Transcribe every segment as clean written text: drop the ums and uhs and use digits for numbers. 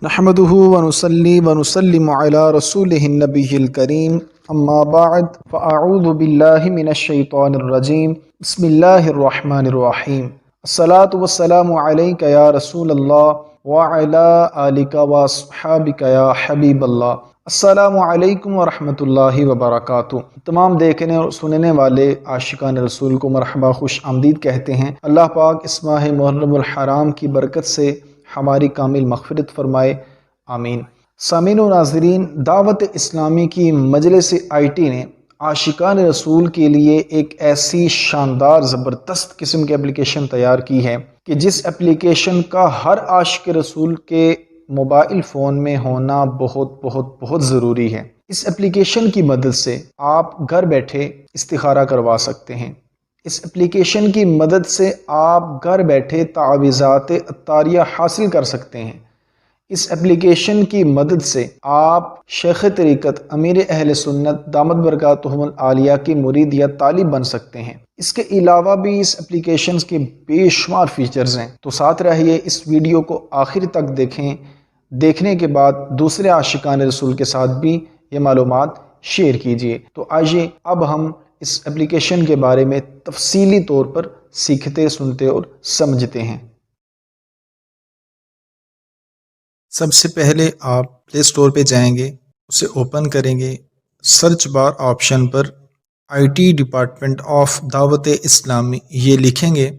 نحمده ونصلي ونسلم على رسوله النبي الكريم اما بعد فاعوذ بالله من الشيطان الرجيم بسم الله الرحمن الرحيم الصلاة والسلام عليك يا رسول الله وعلى آلك واصحابك يا حبيب الله۔ السلام علیکم ورحمۃ اللہ وبرکاتہ۔ تمام دیکھنے اور سننے والے عاشقان رسول کو مرحبا، خوش آمدید کہتے ہیں۔ اللہ پاک اس ماہ محرم الحرام کی برکت سے ہماری کامل مغفرت فرمائے، آمین۔ سامعین و ناظرین، دعوت اسلامی کی مجلس IT نے عاشقان رسول کے لیے ایک ایسی شاندار زبردست قسم کی اپلیکیشن تیار کی ہے کہ جس اپلیکیشن کا ہر عاشق رسول کے موبائل فون میں ہونا بہت بہت بہت ضروری ہے۔ اس اپلیکیشن کی مدد سے آپ گھر بیٹھے استخارہ کروا سکتے ہیں۔ اس اپلیکیشن کی مدد سے آپ گھر بیٹھے تعویذات عطاریہ حاصل کر سکتے ہیں۔ اس اپلیکیشن کی مدد سے آپ شیخ طریقت امیر اہل سنت دامت برکاتہم العالیہ کے مرید یا طالب بن سکتے ہیں۔ اس کے علاوہ بھی اس اپلیکیشن کے بے شمار فیچرز ہیں، تو ساتھ رہیے، اس ویڈیو کو آخر تک دیکھیں۔ دیکھنے کے بعد دوسرے عاشقان رسول کے ساتھ بھی یہ معلومات شیئر کیجیے۔ تو آئیے اب ہم اس اپلیکیشن کے بارے میں تفصیلی طور پر سیکھتے، سنتے اور سمجھتے ہیں۔ سب سے پہلے آپ پلے اسٹور پہ جائیں گے، اسے اوپن کریں گے، search bar option per IT department of دعوت اسلامی یہ لکھیں گے۔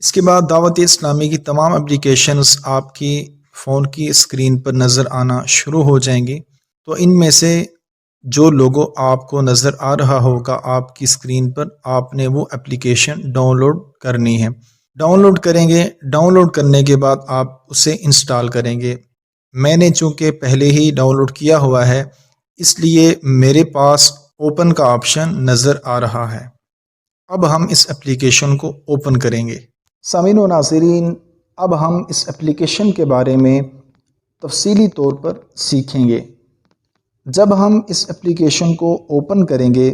اس کے بعد دعوت اسلامی کی تمام اپلیکیشنز آپ کی فون کی اسکرین پر نظر آنا شروع ہو جائیں گی۔ تو ان میں سے جو لوگو آپ کو نظر آ رہا ہوگا آپ کی اسکرین پر، آپ نے وہ اپلیکیشن ڈاؤن لوڈ کرنی ہے۔ ڈاؤن لوڈ کریں گے، ڈاؤن لوڈ کرنے کے بعد آپ اسے انسٹال کریں گے۔ میں نے چونکہ پہلے ہی ڈاؤن لوڈ کیا ہوا ہے، اس لیے میرے پاس اوپن کا آپشن نظر آ رہا ہے۔ اب ہم اس اپلیکیشن کو اوپن کریں گے۔ سامعین و ناظرین، اب ہم اس اپلیکیشن کے بارے میں تفصیلی طور پر سیکھیں گے۔ جب ہم اس اپلیکیشن کو اوپن کریں گے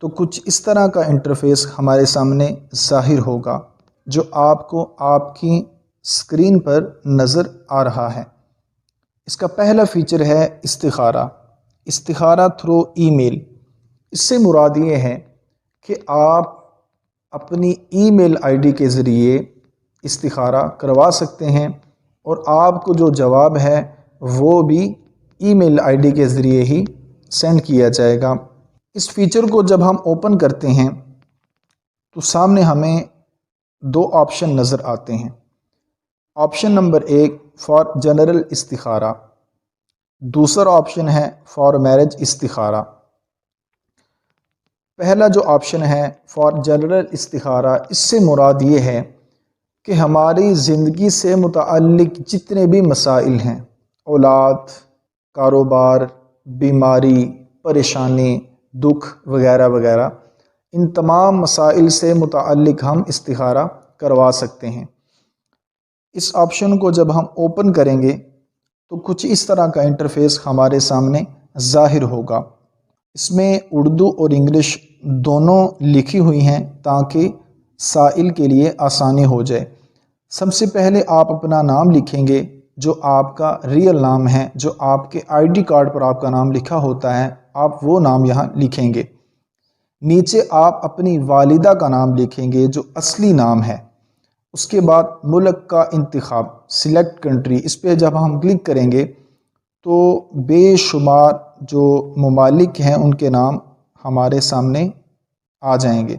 تو کچھ اس طرح کا انٹرفیس ہمارے سامنے ظاہر ہوگا، جو آپ کو آپ کی اسکرین پر نظر آ رہا ہے۔ اس کا پہلا فیچر ہے استخارہ، استخارہ تھرو ای میل۔ اس سے مراد یہ ہے کہ آپ اپنی ای میل ID کے ذریعے استخارہ کروا سکتے ہیں، اور آپ کو جو جواب ہے وہ بھی ای میل ID کے ذریعے ہی سینڈ کیا جائے گا۔ اس فیچر کو جب ہم اوپن کرتے ہیں تو سامنے ہمیں دو آپشن نظر آتے ہیں۔ آپشن نمبر 1 فار جنرل استخارہ، دوسرا آپشن ہے فار میرج استخارہ۔ پہلا جو آپشن ہے فار جنرل استخارہ، اس سے مراد یہ ہے کہ ہماری زندگی سے متعلق جتنے بھی مسائل ہیں، اولاد، کاروبار، بیماری، پریشانی، دکھ وغیرہ وغیرہ، ان تمام مسائل سے متعلق ہم استخارہ کروا سکتے ہیں۔ اس آپشن کو جب ہم اوپن کریں گے تو کچھ اس طرح کا انٹرفیس ہمارے سامنے ظاہر ہوگا۔ اس میں اردو اور انگلش دونوں لکھی ہوئی ہیں تاکہ سائل کے لیے آسانی ہو جائے۔ سب سے پہلے آپ اپنا نام لکھیں گے، جو آپ کا ریئل نام ہے، جو آپ کے ID کارڈ پر آپ کا نام لکھا ہوتا ہے، آپ وہ نام یہاں لکھیں گے۔ نیچے آپ اپنی والدہ کا نام لکھیں گے جو اصلی نام ہے۔ اس کے بعد ملک کا انتخاب، سلیکٹ کنٹری، اس پہ جب ہم کلک کریں گے تو بے شمار جو ممالک ہیں ان کے نام ہمارے سامنے آ جائیں گے۔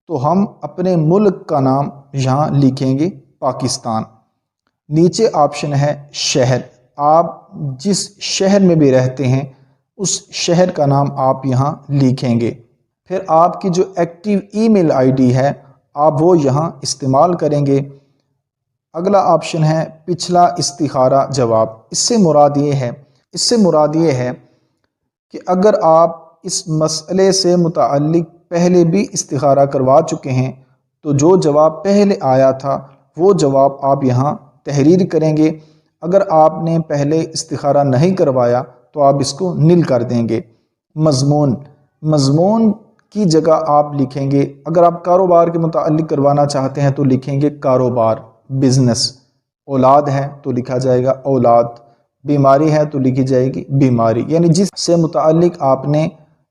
تو ہم اپنے ملک کا نام یہاں لکھیں گے، پاکستان۔ نیچے آپشن ہے شہر، آپ جس شہر میں بھی رہتے ہیں اس شہر کا نام آپ یہاں لکھیں گے۔ پھر آپ کی جو ایکٹیو ای میل ID ہے آپ وہ یہاں استعمال کریں گے۔ اگلا آپشن ہے پچھلا استخارہ جواب۔ اس سے مراد یہ ہے کہ اگر آپ اس مسئلے سے متعلق پہلے بھی استخارہ کروا چکے ہیں تو جو جواب پہلے آیا تھا وہ جواب آپ یہاں تحریر کریں گے۔ اگر آپ نے پہلے استخارہ نہیں کروایا تو آپ اس کو نل کر دیں گے۔ مضمون کی جگہ آپ لکھیں گے، اگر آپ کاروبار کے متعلق کروانا چاہتے ہیں تو لکھیں گے کاروبار، بزنس۔ اولاد ہے تو لکھا جائے گا اولاد۔ بیماری ہے تو لکھی جائے گی بیماری، یعنی جس سے متعلق آپ نے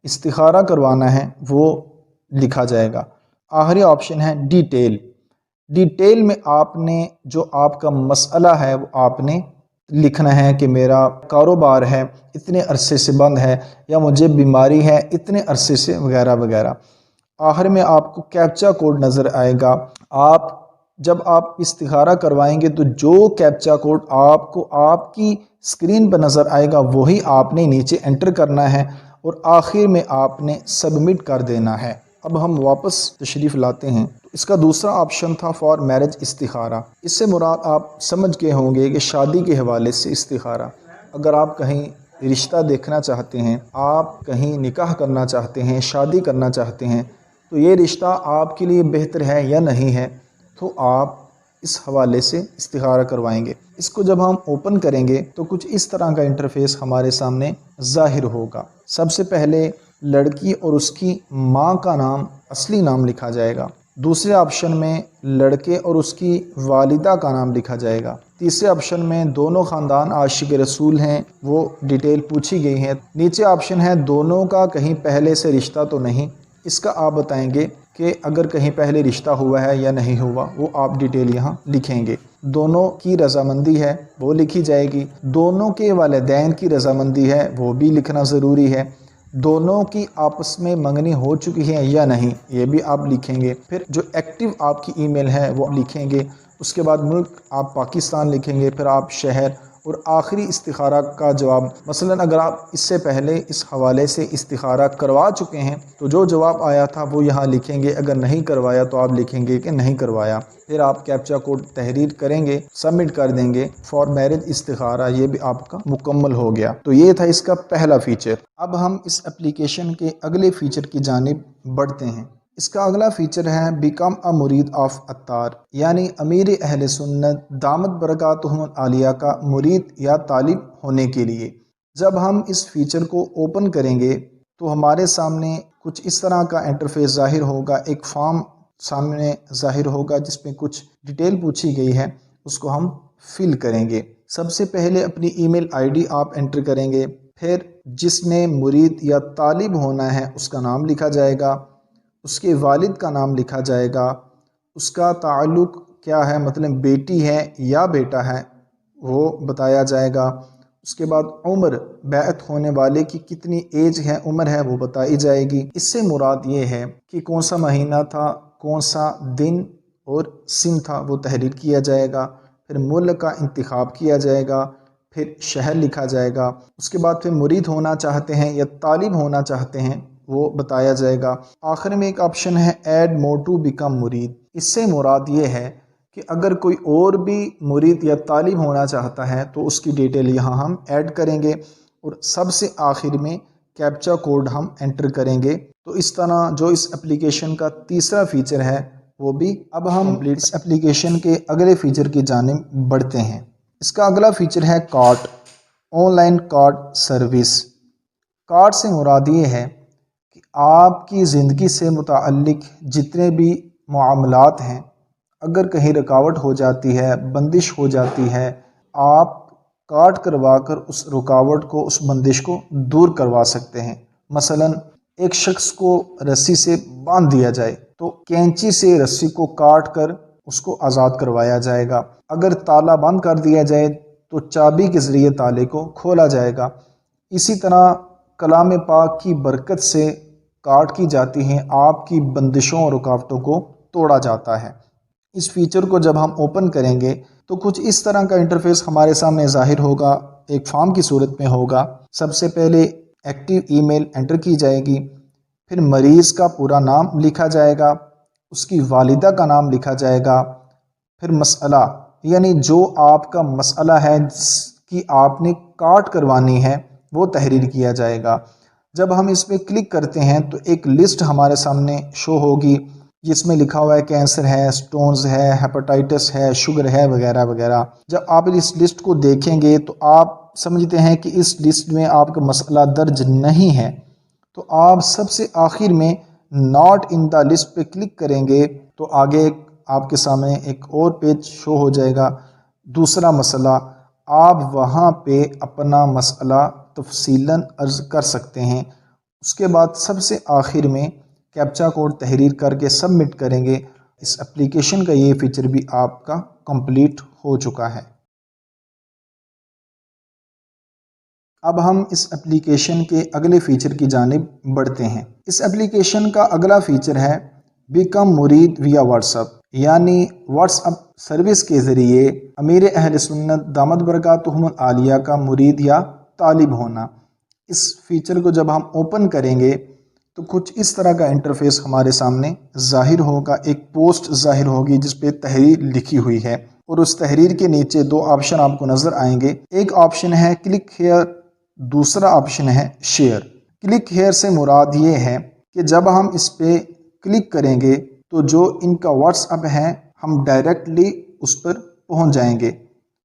استخارہ کروانا ہے وہ لکھا جائے گا۔ آخری آپشن ہے ڈیٹیل۔ ڈیٹیل میں آپ نے جو آپ کا مسئلہ ہے وہ آپ نے لکھنا ہے کہ میرا کاروبار ہے اتنے عرصے سے بند ہے، یا مجھے بیماری ہے اتنے عرصے سے، وغیرہ وغیرہ۔ آخر میں آپ کو کیپچا کوڈ نظر آئے گا۔ جب آپ استخارہ کروائیں گے تو جو کیپچا کوڈ آپ کو آپ کی اسکرین پر نظر آئے گا وہی آپ نے نیچے انٹر کرنا ہے، اور آخر میں آپ نے سبمٹ کر دینا ہے۔ اب ہم واپس تشریف لاتے ہیں، تو اس کا دوسرا آپشن تھا فار میرج استخارہ۔ اس سے مراد آپ سمجھ کے ہوں گے کہ شادی کے حوالے سے استخارہ۔ اگر آپ کہیں رشتہ دیکھنا چاہتے ہیں، آپ کہیں نکاح کرنا چاہتے ہیں، شادی کرنا چاہتے ہیں، تو یہ رشتہ آپ کے لیے بہتر ہے یا نہیں ہے، تو آپ اس حوالے سے استخارہ کروائیں گے۔ اس کو جب ہم اوپن کریں گے تو کچھ اس طرح کا انٹرفیس ہمارے سامنے ظاہر ہوگا۔ سب سے پہلے لڑکی اور اس کی ماں کا نام، اصلی نام لکھا جائے گا۔ دوسرے آپشن میں لڑکے اور اس کی والدہ کا نام لکھا جائے گا۔ تیسرے آپشن میں دونوں خاندان عاشق رسول ہیں، وہ ڈیٹیل پوچھی گئی ہے۔ نیچے آپشن ہے دونوں کا کہیں پہلے سے رشتہ تو نہیں، اس کا آپ بتائیں گے کہ اگر کہیں پہلے رشتہ ہوا ہے یا نہیں ہوا، وہ آپ ڈیٹیل یہاں لکھیں گے۔ دونوں کی رضامندی ہے وہ لکھی جائے گی۔ دونوں کے والدین کی رضامندی ہے وہ بھی لکھنا ضروری ہے۔ دونوں کی آپس میں منگنی ہو چکی ہے یا نہیں، یہ بھی آپ لکھیں گے۔ پھر جو ایکٹیو آپ کی ای میل ہے وہ لکھیں گے۔ اس کے بعد ملک آپ پاکستان لکھیں گے، پھر آپ شہر، اور آخری استخارہ کا جواب۔ مثلا اگر آپ اس سے پہلے اس حوالے سے استخارہ کروا چکے ہیں تو جو جواب آیا تھا وہ یہاں لکھیں گے، اگر نہیں کروایا تو آپ لکھیں گے کہ نہیں کروایا۔ پھر آپ کیپچا کوڈ تحریر کریں گے، سبمٹ کر دیں گے۔ فار میرج استخارہ یہ بھی آپ کا مکمل ہو گیا۔ تو یہ تھا اس کا پہلا فیچر۔ اب ہم اس اپلیکیشن کے اگلے فیچر کی جانب بڑھتے ہیں۔ اس کا اگلا فیچر ہے بیکم اے مرید آف عطار، یعنی امیر اہل سنت دامت برکاتہم العالیہ کا مرید یا طالب ہونے کے لیے۔ جب ہم اس فیچر کو اوپن کریں گے تو ہمارے سامنے کچھ اس طرح کا انٹرفیس ظاہر ہوگا۔ ایک فارم سامنے ظاہر ہوگا جس میں کچھ ڈیٹیل پوچھی گئی ہے، اس کو ہم فل کریں گے۔ سب سے پہلے اپنی ای میل آئی ڈی آپ انٹر کریں گے، پھر جس نے مرید یا طالب ہونا ہے اس کا نام لکھا جائے گا، اس کے والد کا نام لکھا جائے گا، اس کا تعلق کیا ہے، مطلب بیٹی ہے یا بیٹا ہے وہ بتایا جائے گا۔ اس کے بعد عمر، بیعت ہونے والے کی کتنی ایج ہے، عمر ہے، وہ بتائی جائے گی۔ اس سے مراد یہ ہے کہ کون سا مہینہ تھا، کون سا دن اور سن تھا، وہ تحریر کیا جائے گا۔ پھر ملک کا انتخاب کیا جائے گا، پھر شہر لکھا جائے گا۔ اس کے بعد پھر مرید ہونا چاہتے ہیں یا طالب ہونا چاہتے ہیں وہ بتایا جائے گا۔ آخر میں ایک آپشن ہے ایڈ مور ٹو بیکم مرید۔ اس سے مراد یہ ہے کہ اگر کوئی اور بھی مرید یا طالب ہونا چاہتا ہے تو اس کی ڈیٹیل یہاں ہم ایڈ کریں گے، اور سب سے آخر میں کیپچا کوڈ ہم انٹر کریں گے۔ تو اس طرح جو اس اپلیکیشن کا تیسرا فیچر ہے وہ بھی اب ہم اس اپلیکیشن کے اگلے فیچر کی جانب بڑھتے ہیں۔ اس کا اگلا فیچر ہے cart, on line cart service. Cart سے مراد یہ ہے کہ آپ کی زندگی سے متعلق جتنے بھی معاملات ہیں، اگر کہیں رکاوٹ ہو جاتی ہے، بندش ہو جاتی ہے، آپ کارٹ کروا کر اس رکاوٹ کو، اس بندش کو دور کروا سکتے ہیں۔ مثلا ایک شخص کو رسی سے باندھ دیا جائے تو کینچی سے رسی کو کاٹ کر اس کو آزاد کروایا جائے گا۔ اگر تالا بند کر دیا جائے تو چابی کے ذریعے تالے کو کھولا جائے گا۔ اسی طرح کلام پاک کی برکت سے کاٹ کی جاتی ہیں، آپ کی بندشوں اور رکاوٹوں کو توڑا جاتا ہے۔ اس فیچر کو جب ہم اوپن کریں گے تو کچھ اس طرح کا انٹرفیس ہمارے سامنے ظاہر ہوگا، ایک فارم کی صورت میں ہوگا۔ سب سے پہلے ایکٹیو ای میل انٹر کی جائے گی، پھر مریض کا پورا نام لکھا جائے گا، اس کی والدہ کا نام لکھا جائے گا، پھر مسئلہ، یعنی جو آپ کا مسئلہ ہے جس کی آپ نے کارٹ کروانی ہے وہ تحریر کیا جائے گا۔ جب ہم اس پہ کلک کرتے ہیں تو ایک لسٹ ہمارے سامنے شو ہوگی جس میں لکھا ہوا ہے کینسر ہے، سٹونز ہے، ہیپاٹائٹس ہے، شوگر ہے، وغیرہ وغیرہ۔ جب آپ اس لسٹ کو دیکھیں گے تو آپ سمجھتے ہیں کہ اس لسٹ میں آپ کا مسئلہ درج نہیں ہے، تو آپ سب سے آخر میں ناٹ ان دا لسٹ پہ کلک کریں گے تو آگے آپ کے سامنے ایک اور پیج شو ہو جائے گا، دوسرا مسئلہ۔ آپ وہاں پہ اپنا مسئلہ تفصیلاً عرض کر سکتے ہیں۔ اس کے بعد سب سے آخر میں کیپچا کوڈ تحریر کر کے سبمٹ کریں گے۔ اس اپلیکیشن کا یہ فیچر بھی آپ کا کمپلیٹ ہو چکا ہے۔ اب ہم اس اپلیکیشن کے اگلے فیچر کی جانب بڑھتے ہیں۔ اس اپلیکیشن کا اگلا فیچر ہے بیکم مرید ویا واٹس ایپ، یعنی واٹس ایپ سروس کے ذریعے امیر اہل سنت دامت برکاتہم العالیہ کا مرید یا طالب ہونا۔ اس فیچر کو جب ہم اوپن کریں گے تو کچھ اس طرح کا انٹرفیس ہمارے سامنے ظاہر ہوگا۔ ایک پوسٹ ظاہر ہوگی جس پہ تحریر لکھی ہوئی ہے، اور اس تحریر کے نیچے دو آپشن آپ کو نظر آئیں گے۔ ایک آپشن ہے کلک ہیئر، دوسرا آپشن ہے شیئر۔ کلک ہیئر سے مراد یہ ہے کہ جب ہم اس پہ کلک کریں گے تو جو ان کا واٹس ایپ ہے ہم ڈائریکٹلی اس پر پہنچ جائیں گے،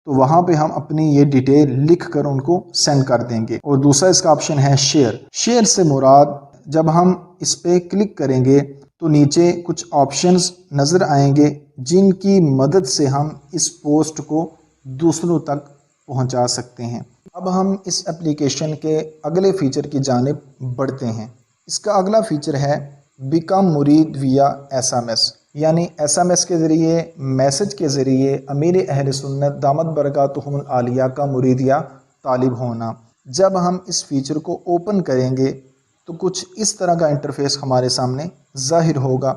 تو وہاں پہ ہم اپنی یہ ڈیٹیل لکھ کر ان کو سینڈ کر دیں گے۔ اور دوسرا اس کا آپشن ہے شیئر۔ شیئر سے مراد جب ہم اس پہ کلک کریں گے تو نیچے کچھ آپشنز نظر آئیں گے جن کی مدد سے ہم اس پوسٹ کو دوسروں تک پہنچا سکتے ہیں۔ اب ہم اس اپلیکیشن کے اگلے فیچر کی جانب بڑھتے ہیں۔ اس کا اگلا فیچر ہے بیکم مرید ویا ایس ایم ایس، یعنی ایس ایم ایس کے ذریعے، میسج کے ذریعے امیر اہل سنت دامت برکاتہم العالیہ کا مرید یا طالب ہونا۔ جب ہم اس فیچر کو اوپن کریں گے تو کچھ اس طرح کا انٹرفیس ہمارے سامنے ظاہر ہوگا۔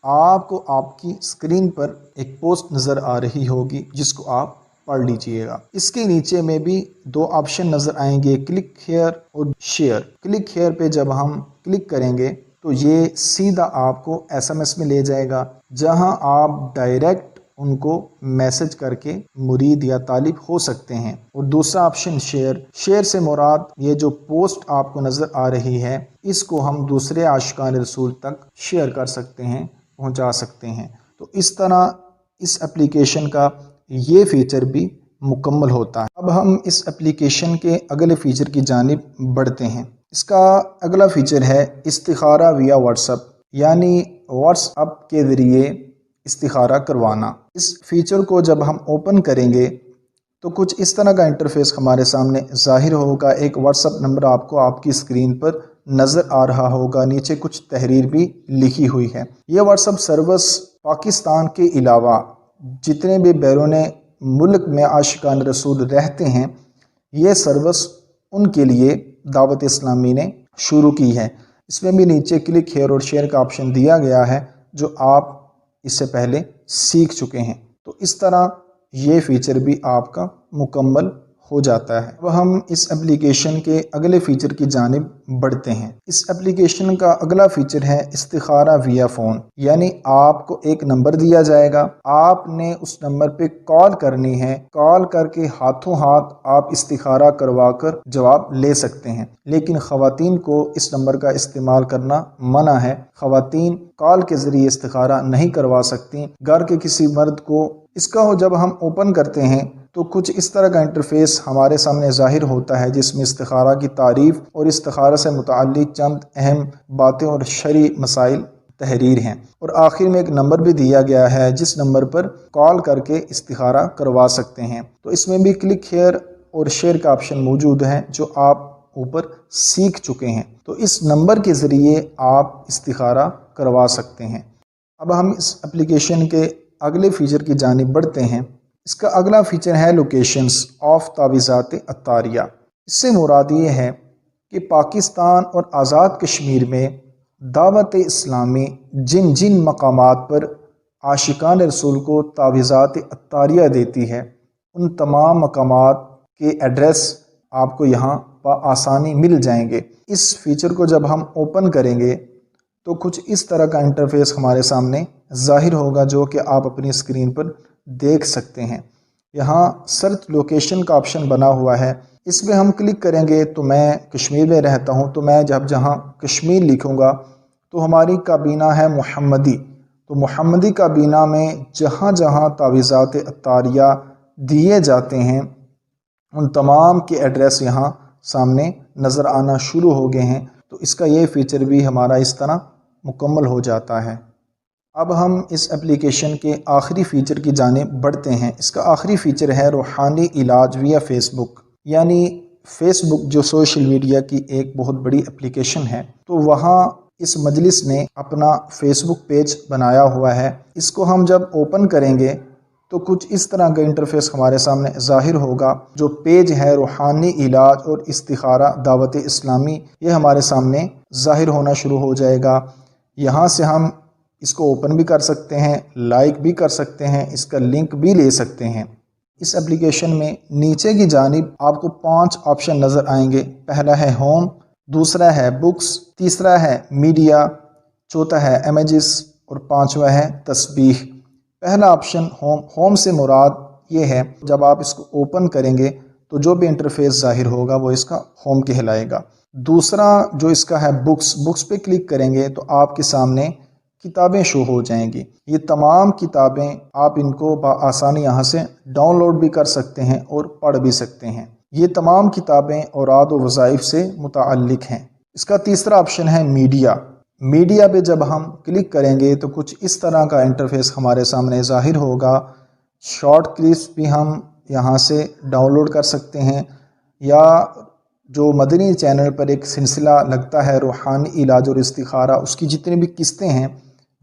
آپ کو آپ کی اسکرین پر ایک پوسٹ نظر آ رہی ہوگی جس کو آپ پڑھ لیجئے گا۔ اس کے نیچے میں بھی دو آپشن نظر آئیں گے، کلک ہیئر اور شیئر۔ کلک ہیئر پہ جب ہم کلک کریں گے تو یہ سیدھا آپ کو ایس ایم ایس میں لے جائے گا، جہاں آپ ڈائریکٹ ان کو میسج کر کے مرید یا طالب ہو سکتے ہیں۔ اور دوسرا آپشن شیئر۔ شیئر سے مراد یہ جو پوسٹ آپ کو نظر آ رہی ہے اس کو ہم دوسرے عاشقان رسول تک شیئر کر سکتے ہیں، پہنچا سکتے ہیں۔ تو اس طرح اس اپلیکیشن کا یہ فیچر بھی مکمل ہوتا ہے۔ اب ہم اس اپلیکیشن کے اگلے فیچر کی جانب بڑھتے ہیں۔ اس کا اگلا فیچر ہے استخارہ ویا واٹس ایپ، یعنی واٹس ایپ کے ذریعے استخارہ کروانا۔ اس فیچر کو جب ہم اوپن کریں گے تو کچھ اس طرح کا انٹرفیس ہمارے سامنے ظاہر ہوگا۔ ایک واٹس ایپ نمبر آپ کو آپ کی اسکرین پر نظر آ رہا ہوگا، نیچے کچھ تحریر بھی لکھی ہوئی ہے۔ یہ واٹس ایپ سروس پاکستان کے علاوہ جتنے بھی بیرون ملک میں عاشقان رسول رہتے ہیں، یہ سروس ان کے لیے دعوت اسلامی نے شروع کی ہے۔ اس میں بھی نیچے کلک ہیئر اور شیئر کا آپشن دیا گیا ہے جو آپ اس سے پہلے سیکھ چکے ہیں۔ تو اس طرح یہ فیچر بھی آپ کا مکمل ہو جاتا ہے۔ اب ہم اس اپلیکیشن کے اگلے فیچر کی جانب بڑھتے ہیں۔ اس اپلیکیشن کا اگلا فیچر ہے استخارہ ویا فون، یعنی آپ کو ایک نمبر دیا جائے گا، آپ نے اس نمبر پہ کال کرنی ہے، کال کر کے ہاتھوں ہاتھ آپ استخارہ کروا کر جواب لے سکتے ہیں۔ لیکن خواتین کو اس نمبر کا استعمال کرنا منع ہے۔ خواتین کال کے ذریعے استخارہ نہیں کروا سکتی۔ گھر کے کسی مرد کو اس کا جب ہم اوپن کرتے ہیں تو کچھ اس طرح کا انٹرفیس ہمارے سامنے ظاہر ہوتا ہے جس میں استخارہ کی تعریف اور استخارہ سے متعلق چند اہم باتیں اور شرعی مسائل تحریر ہیں، اور آخر میں ایک نمبر بھی دیا گیا ہے جس نمبر پر کال کر کے استخارہ کروا سکتے ہیں۔ تو اس میں بھی کلک ہیئر اور شیئر کا آپشن موجود ہے جو آپ اوپر سیکھ چکے ہیں۔ تو اس نمبر کے ذریعے آپ استخارہ کروا سکتے ہیں۔ اب ہم اس اپلیکیشن کے اگلے فیچر کی جانب بڑھتے ہیں۔ اس کا اگلا فیچر ہے لوکیشنز آف تعویذات عطاریہ۔ اس سے مراد یہ ہے کہ پاکستان اور آزاد کشمیر میں دعوت اسلامی جن جن مقامات پر عاشقان رسول کو تعویذات عطاریہ دیتی ہے ان تمام مقامات کے ایڈریس آپ کو یہاں بآسانی مل جائیں گے۔ اس فیچر کو جب ہم اوپن کریں گے تو کچھ اس طرح کا انٹرفیس ہمارے سامنے ظاہر ہوگا جو کہ آپ اپنی اسکرین پر دیکھ سکتے ہیں۔ یہاں سرچ لوکیشن کا آپشن بنا ہوا ہے، اس پہ ہم کلک کریں گے تو میں کشمیر میں رہتا ہوں تو میں جب جہاں کشمیر لکھوں گا تو ہماری کابینہ ہے محمدی، تو محمدی کابینہ میں جہاں جہاں تعویذات عطاریہ دیے جاتے ہیں ان تمام کے ایڈریس یہاں سامنے نظر آنا شروع ہو گئے ہیں۔ تو اس کا یہ فیچر بھی ہمارا اس طرح مکمل ہو جاتا ہے۔ اب ہم اس اپلیکیشن کے آخری فیچر کی جانب بڑھتے ہیں۔ اس کا آخری فیچر ہے روحانی علاج ویا فیس بک، یعنی فیس بک جو سوشل میڈیا کی ایک بہت بڑی اپلیکیشن ہے، تو وہاں اس مجلس نے اپنا فیس بک پیج بنایا ہوا ہے۔ اس کو ہم جب اوپن کریں گے تو کچھ اس طرح کا انٹرفیس ہمارے سامنے ظاہر ہوگا۔ جو پیج ہے روحانی علاج اور استخارہ دعوت اسلامی، یہ ہمارے سامنے ظاہر ہونا شروع ہو جائے گا۔ یہاں سے ہم اس کو اوپن بھی کر سکتے ہیں، لائک بھی کر سکتے ہیں، اس کا لنک بھی لے سکتے ہیں۔ اس اپلیکیشن میں نیچے کی جانب آپ کو 5 آپشن نظر آئیں گے۔ پہلا ہے ہوم، دوسرا ہے بکس، تیسرا ہے میڈیا، چوتھا ہے امیجز اور پانچواں ہے تسبیح۔ پہلا آپشن ہوم سے مراد یہ ہے جب آپ اس کو اوپن کریں گے تو جو بھی انٹرفیس ظاہر ہوگا وہ اس کا ہوم کہلائے گا۔ دوسرا جو اس کا ہے بکس پہ کلک کریں گے تو آپ کے سامنے کتابیں شو ہو جائیں گی۔ یہ تمام کتابیں آپ ان کو بآسانی یہاں سے ڈاؤن لوڈ بھی کر سکتے ہیں اور پڑھ بھی سکتے ہیں۔ یہ تمام کتابیں اوراد و وظائف سے متعلق ہیں۔ اس کا تیسرا آپشن ہے میڈیا پہ جب ہم کلک کریں گے تو کچھ اس طرح کا انٹرفیس ہمارے سامنے ظاہر ہوگا۔ شارٹ کلپس بھی ہم یہاں سے ڈاؤن لوڈ کر سکتے ہیں، یا جو مدنی چینل پر ایک سلسلہ لگتا ہے روحانی علاج اور استخارہ، اس کی جتنی بھی قسطیں ہیں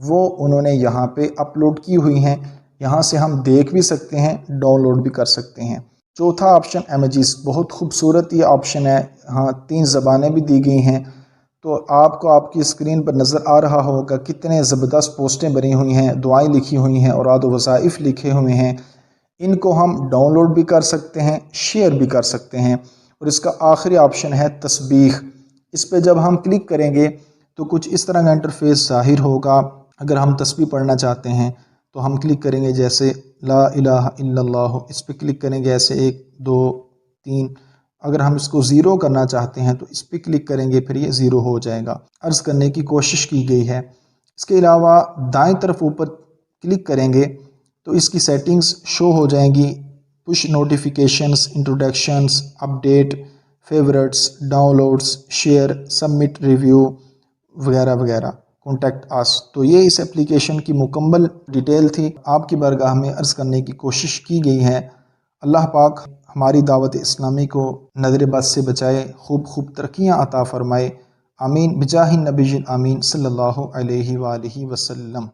وہ انہوں نے یہاں پہ اپلوڈ کی ہوئی ہیں۔ یہاں سے ہم دیکھ بھی سکتے ہیں، ڈاؤن لوڈ بھی کر سکتے ہیں۔ چوتھا آپشن امیجز، بہت خوبصورت یہ آپشن ہے۔ ہاں 3 زبانیں بھی دی گئی ہیں، تو آپ کو آپ کی اسکرین پر نظر آ رہا ہوگا کتنے زبردست پوسٹیں بنی ہوئی ہیں، دعائیں لکھی ہوئی ہیں، اوراد و وظائف لکھے ہوئے ہیں۔ ان کو ہم ڈاؤن لوڈ بھی کر سکتے ہیں، شیئر بھی کر سکتے ہیں۔ اور اس کا آخری آپشن ہے تسبیح۔ اس پہ جب ہم کلک کریں گے تو کچھ اس طرح کا انٹرفیس ظاہر ہوگا۔ اگر ہم تسبیح پڑھنا چاہتے ہیں تو ہم کلک کریں گے، جیسے لا الہ الا اللہ، اس پہ کلک کریں گے ایسے 1 2 3۔ اگر ہم اس کو 0 کرنا چاہتے ہیں تو اس پہ کلک کریں گے، پھر یہ 0 ہو جائے گا۔ عرض کرنے کی کوشش کی گئی ہے۔ اس کے علاوہ دائیں طرف اوپر کلک کریں گے تو اس کی سیٹنگز شو ہو جائیں گی، push notifications, introductions, update, favourites, downloads, share, submit review وغیرہ وغیرہ، کانٹیکٹ اس۔ تو یہ اس اپلیکیشن کی مکمل ڈیٹیل تھی، آپ کی بارگاہ میں عرض کرنے کی کوشش کی گئی ہے۔ اللہ پاک ہماری دعوت اسلامی کو نظر بد سے بچائے، خوب ترقیاں عطا فرمائے، آمین بجاہ النبی آمین صلی اللہ علیہ وآلہ وسلم۔